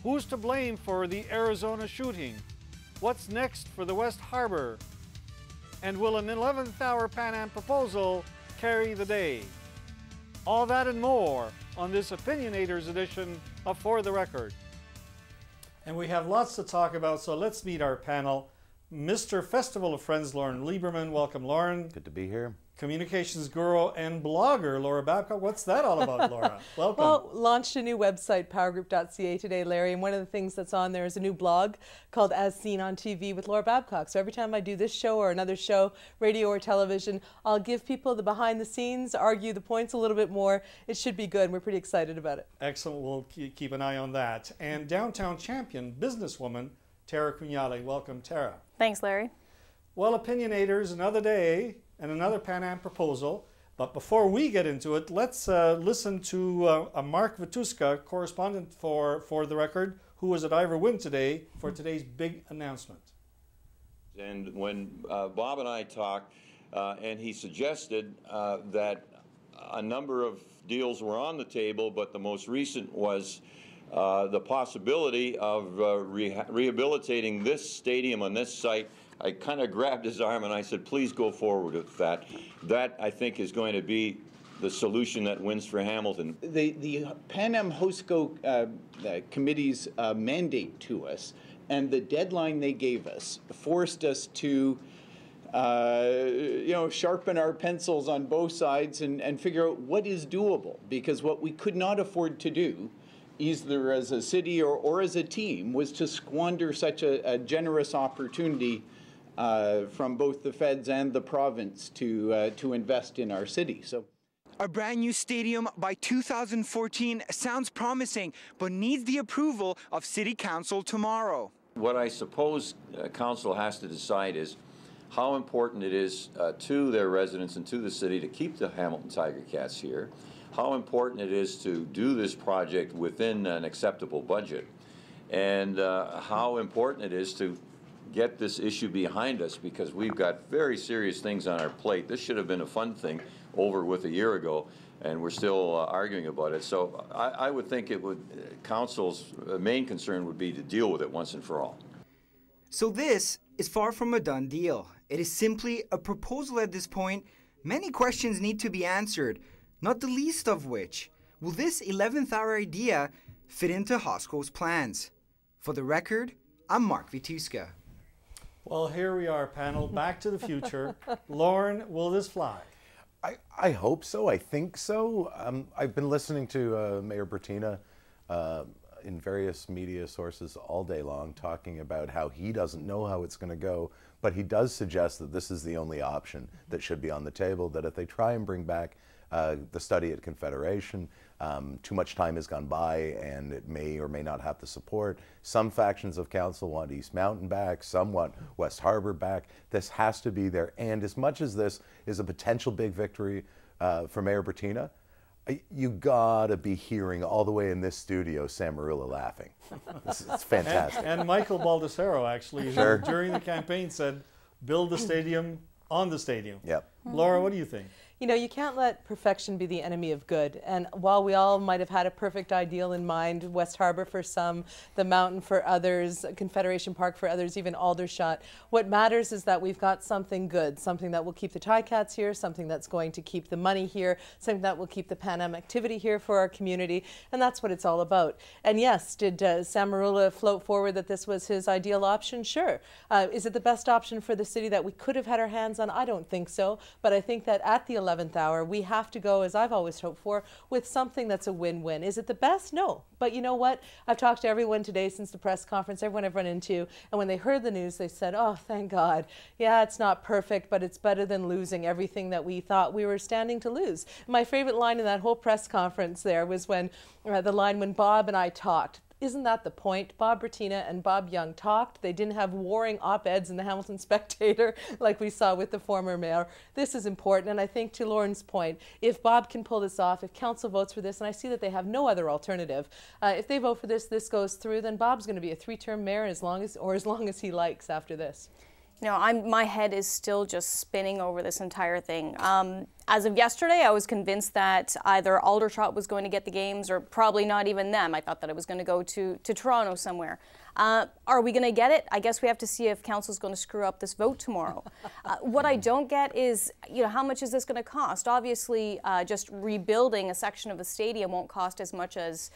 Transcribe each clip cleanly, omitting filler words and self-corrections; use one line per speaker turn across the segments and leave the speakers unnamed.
Who's to blame for the Arizona shooting? What's next for the West Harbor? And will an 11th hour Pan Am proposal carry the day? All that and more on this Opinionators edition of For the Record. And we have lots to talk about, so let's meet our panel. Mr. Festival of Friends, Loren Lieberman. Welcome, Loren.
Good to be here.
Communications guru and blogger, Laura Babcock. What's that all about, Laura? Welcome.
Well, launched a new website, powergroup.ca today, Larry, and one of the things that's on there is a new blog called As Seen on TV with Laura Babcock. So every time I do this show or another show, radio or television, I'll give people the behind the scenes, argue the points a little bit more. It should be good. We're pretty excited about it.
Excellent. We'll keep an eye on that. And downtown champion, businesswoman, Tara Crugnale. Welcome, Tara.
Thanks, Larry.
Well, Opinionators, another day and another Pan Am proposal. But before we get into it, let's listen to Mark Vituska, correspondent for the Record, who was at Ivor Wynne today for today's big announcement.
And when Bob and I talked, and he suggested that a number of deals were on the table, but the most recent was the possibility of rehabilitating this stadium on this site. I kind of grabbed his arm and I said, please go forward with that. That, I think, is going to be the solution that wins for Hamilton.
The Pan Am HOSCO committee's mandate to us and the deadline they gave us forced us to sharpen our pencils on both sides and figure out what is doable, because what we could not afford to do, either as a city or as a team, was to squander such a generous opportunity from both the feds and the province to invest in our city. So,
a brand new stadium by 2014 sounds promising, but needs the approval of City Council tomorrow.
What I suppose Council has to decide is how important it is to their residents and to the city to keep the Hamilton Tiger Cats here, how important it is to do this project within an acceptable budget, and how important it is to get this issue behind us, because we've got very serious things on our plate. This should have been a fun thing over with a year ago, and we're still arguing about it. So I would think it would, Council's main concern would be to deal with it once and for all.
So this is far from a done deal. It is simply a proposal at this point. Many questions need to be answered, not the least of which, will this 11th hour idea fit into HOSCO's plans? For the Record, I'm Mark Vituska.
Well, here we are, panel. Back to the future. Loren, will this fly?
I hope so. I think so. I've been listening to Mayor Bratina in various media sources all day long talking about how he doesn't know how it's going to go, but he does suggest that this is the only option that should be on the table, that if they try and bring back the study at Confederation, too much time has gone by and it may or may not have the support. Some factions of council want East Mountain back, some want West Harbor back. This has to be there, and as much as this is a potential big victory for Mayor Bratina, you gotta be hearing all the way in this studio Sam Marula laughing. It's fantastic.
And Michael Baldessaro actually,
sure,
during the campaign said, build the stadium on the stadium.
Yep.
Laura, what do you think?
You know, you can't let perfection be the enemy of good. And while we all might have had a perfect ideal in mind, West Harbor for some, the mountain for others, Confederation Park for others, even Aldershot, what matters is that we've got something good, something that will keep the Ticats here, something that's going to keep the money here, something that will keep the Pan Am activity here for our community. And that's what it's all about. And yes, did Sam Marula float forward that this was his ideal option? Sure. Is it the best option for the city that we could have had our hands on? I don't think so. But I think that at the 11th hour, we have to go, as I've always hoped for, with something that's a win-win. Is it the best? No. But you know what? I've talked to everyone today since the press conference, everyone I've run into, and when they heard the news, they said, oh, thank God. Yeah, it's not perfect, but it's better than losing everything that we thought we were standing to lose. My favorite line in that whole press conference there was when the line when Bob and I talked. Isn't that the point? Bob Bratina and Bob Young talked. They didn't have warring op-eds in the Hamilton Spectator like we saw with the former mayor. This is important, and I think to Loren's point, if Bob can pull this off, if council votes for this, and I see that they have no other alternative, if they vote for this, this goes through, then Bob's going to be a 3-term mayor as long as he likes after this.
You know, my head is still just spinning over this entire thing. As of yesterday, I was convinced that either Aldershot was going to get the games or probably not even them. I thought that it was going to go to Toronto somewhere. Are we going to get it? I guess we have to see if council's going to screw up this vote tomorrow. What I don't get is, how much is this going to cost? Obviously, just rebuilding a section of a stadium won't cost as much as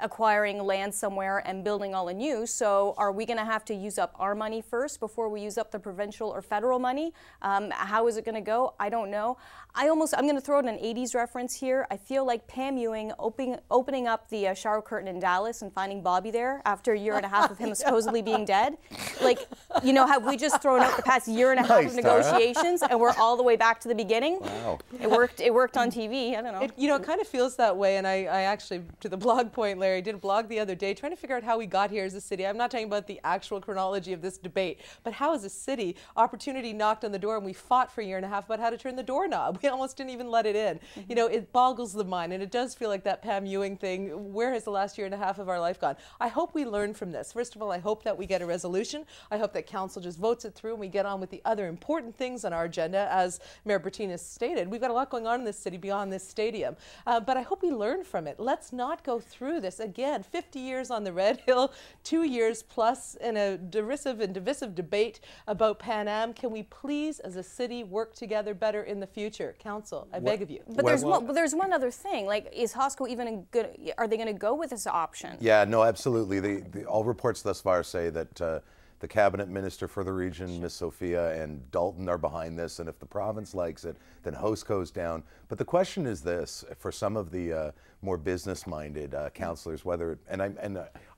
acquiring land somewhere and building all anew. So are we going to have to use up our money first before we use up the provincial or federal money? How is it going to go? I don't know. I'm going to throw in an 80s reference here. I feel like Pam Ewing opening up the shower curtain in Dallas and finding Bobby there after a year and a half of him supposedly being dead. Like, have we just thrown out the past year and a half of negotiations and we're all the way back to the beginning?
Wow.
It worked on TV. I don't know.
It kind of feels that way, and I actually, to the blog point, Larry, did a blog the other day trying to figure out how we got here as a city. I'm not talking about the actual chronology of this debate, but how as a city, opportunity knocked on the door and we fought for a year and a half about how to turn the doorknob. We almost didn't even let it in. It boggles the mind, and it does feel like that Pam Ewing thing. Where has the last year and a half of our life gone? I hope we learn from this. First of all, I hope that we get a resolution. I hope that council just votes it through and we get on with the other important things on our agenda. As Mayor Bratina stated, we've got a lot going on in this city beyond this stadium. But I hope we learn from it. Let's not go through this again. 50 years on the Red Hill, 2 years plus in a derisive and divisive debate about Pan Am. Can we please, as a city, work together better in the future? Council, I beg of you.
But there's one other thing. Like, is Hosco even good? Are they going to go with this option?
Yeah, no, absolutely. All reports thus far say that the cabinet minister for the region, Ms. Sophia, and Dalton are behind this, and if the province likes it, then Hosco's down. But the question is this, for some of the more business-minded councillors,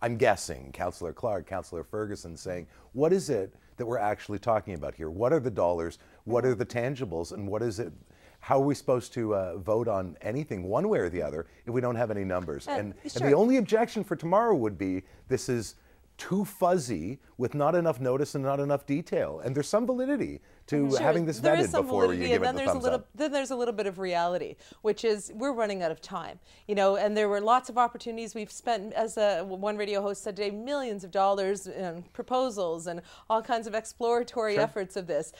I'm guessing, Councillor Clark, Councillor Ferguson, saying, what is it that we're actually talking about here? What are the dollars? What are the tangibles? And what is it? How are we supposed to vote on anything one way or the other if we don't have any numbers? And the only objection for tomorrow would be this is too fuzzy with not enough notice and not enough detail. And there's some validity to having this vetted before you give it the thumbs up.
Then there's a little bit of reality, which is we're running out of time. And there were lots of opportunities. We've spent, as one radio host said today, millions of dollars in proposals and all kinds of exploratory efforts of this.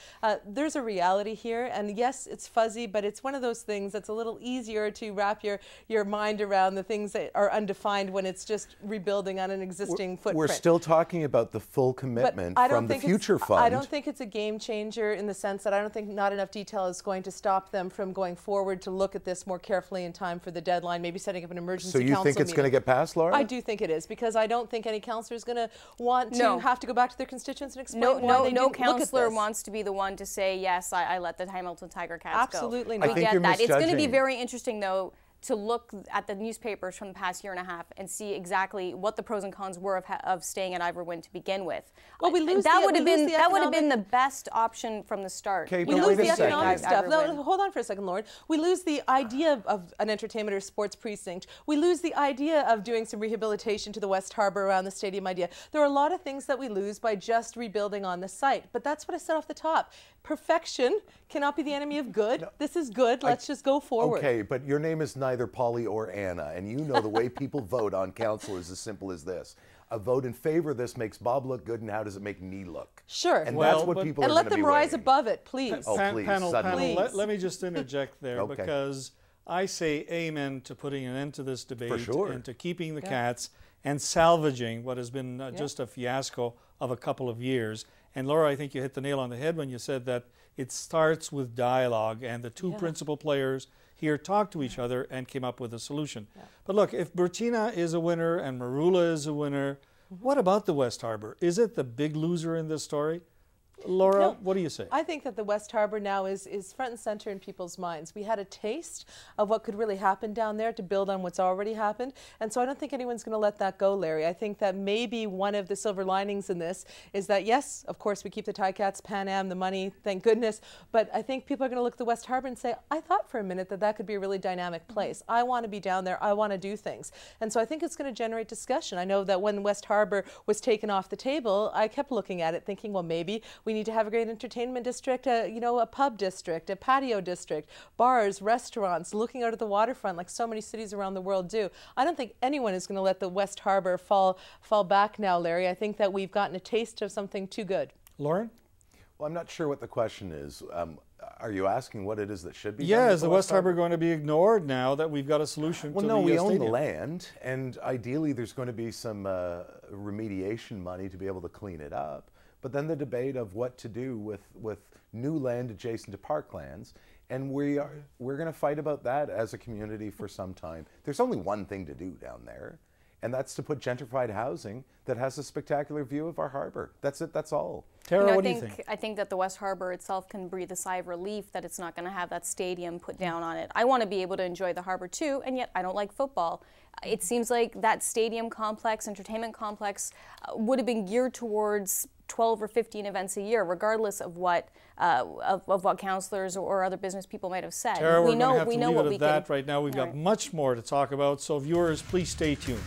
There's a reality here, and yes, it's fuzzy, but it's one of those things that's a little easier to wrap your mind around, the things that are undefined when it's just rebuilding on an existing footprint.
We're still talking about the full commitment from the future fund.
I don't think it's a game changer in the sense that I don't think not enough detail is going to stop them from going forward to look at this more carefully in time for the deadline, maybe setting up an emergency council meeting.
So you think it's going to get passed, Laura?
I do think it is, because I don't think any councillor is going to want to have to go back to their constituents and explain why they didn't look at this.
No councillor wants to be the one to say, yes, I let the Hamilton Tiger Cats go.
Absolutely not.
We get that. It's going to be very interesting, though, to look at the newspapers from the past year and a half and see exactly what the pros and cons were of staying at Ivor Wynne to begin with.
Well,
that would have been the best option from the start.
We lose the economic stuff. No, hold on for a second, Lauren. We lose the idea of an entertainment or sports precinct. We lose the idea of doing some rehabilitation to the West Harbour around the stadium idea. There are a lot of things that we lose by just rebuilding on the site. But that's what I said off the top. Perfection cannot be the enemy of good. No, this is good. Let's just go forward.
Okay, but your name is neither Polly or Anna, and you know the way people vote on council is as simple as this. A vote in favor of this makes Bob look good, and how does it make me look?
Sure.
And that's what people are
going to be. And let them rise above it, please.
Please.
Panel, let me just interject there, because I say amen to putting an end to this debate and to keeping the cats and salvaging what has been just a fiasco of a couple of years. And Laura, I think you hit the nail on the head when you said that it starts with dialogue, and the two principal players here talked to each other and came up with a solution. But look, if Bratina is a winner and Marula is a winner, what about the West Harbour? Is it the big loser in this story? Laura, what do you say?
I think that the West Harbour now is front and center in people's minds. We had a taste of what could really happen down there to build on what's already happened. And so I don't think anyone's going to let that go, Larry. I think that maybe one of the silver linings in this is that, yes, of course, we keep the Ticats, Pan Am, the money, thank goodness. But I think people are going to look at the West Harbour and say, I thought for a minute that could be a really dynamic place. I want to be down there. I want to do things. And so I think it's going to generate discussion. I know that when West Harbour was taken off the table, I kept looking at it thinking, well, maybe we need to have a great entertainment district, a pub district, a patio district, bars, restaurants, looking out at the waterfront like so many cities around the world do. I don't think anyone is going to let the West Harbour fall back now, Larry. I think that we've gotten a taste of something too good.
Loren?
Well, I'm not sure what the question is. Are you asking what it is that should be done?
Yeah,
with
is the West Harbor going to be ignored now that we've got a solution
Well,
to
no,
the
we own
stadium?
the land, and ideally there's going to be some remediation money to be able to clean it up. But then the debate of what to do with new land adjacent to parklands, and we're going to fight about that as a community for some time. There's only one thing to do down there, and that's to put gentrified housing that has a spectacular view of our harbor. That's it. That's all.
Tara, what do you think?
I think that the West Harbor itself can breathe a sigh of relief that it's not going to have that stadium put down on it. I want to be able to enjoy the harbor too, and yet I don't like football. It seems like that stadium complex, entertainment complex, would have been geared towards 12 or 15 events a year, regardless of what councillors or other business people might have said.
Tara, we're going to have to leave it
what
at
we
that
can.
right now. We've got much more to talk about, so viewers, please stay tuned.